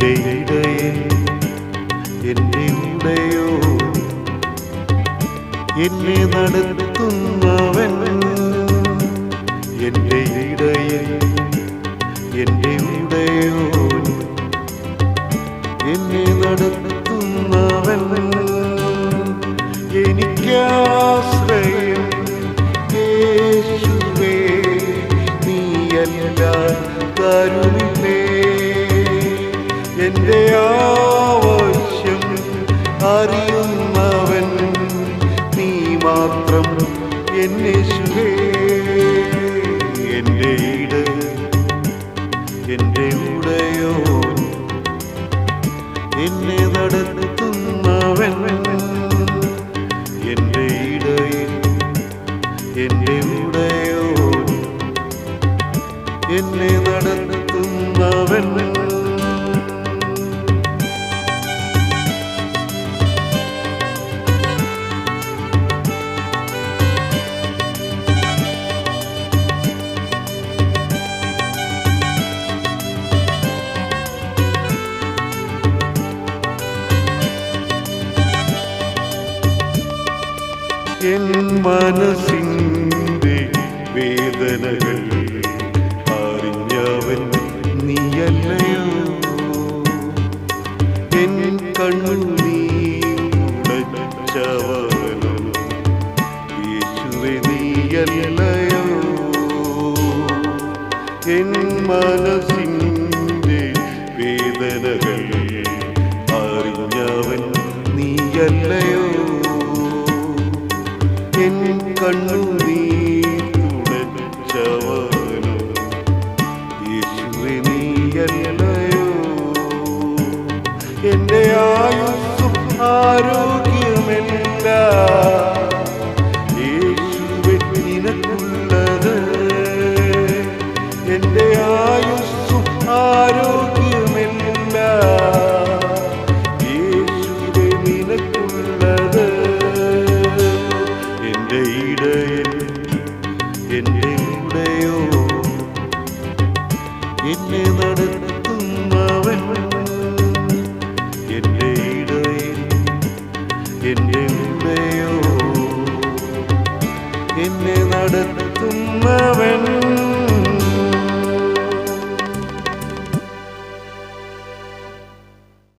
എൻ്റെ ഇടയൻ, എൻ്റെ ഉടയോ, എന്നെ നടത്തുന്നവൻ. എൻ്റെ ഇടയൻ, എൻ്റെ ഉടയോ, എന്നെ നടത്തുന്നവൻ. എനിക്കാശ്രയം യേശുവേ, നീയല്ലാതാരുമില്ലേ. എൻ്റെ ആവശ്യം അറിയുന്നവൻ നീ മാത്രം എൻ യേശുവേ. എൻ്റെ ഇടയൻ, എൻ്റെ ഉടയോ, എന്നെ നടത്തുന്നവൻ. എൻ്റെ ഇടയൻ, എൻ്റെ ഉടയോ, എന്നെ നടത്തുന്നവൻ. എൻ മനസ്സിൻ്റെ വേദനകൾ അറിഞ്ഞവൻ നീയല്ലയോ. എൻ കണ്ണുനീരുടച്ചവനോ യേശുവേ നീയല്ലയോ. എൻ മനസ്സിൻ്റെ വേദനകൾ അറിഞ്ഞവൻ നീയല്ലയോ. എൻ കണ്ണുനീരുടച്ചവനോ യേശുവേ നീയല്ലയോ. എൻ്റെ ആയുസ്സും ആരോഗ്യമെല്ലാം യേശുവേ നിനക്കുള്ളത്. എൻ്റെ ആയുസ്സും ആരോഗ്യമെല്ലാം യേശുവേ നിനക്കുള്ളത്. എൻ്റെ ഇടയൻ, എൻ്റെ ഉടയോ, എന്നെ നടത്തുന്നവൻ. എൻ്റെ ഇടയൻ, എൻ്റെ ഉടയോ, എന്നെ നടത്തുന്നവൻ.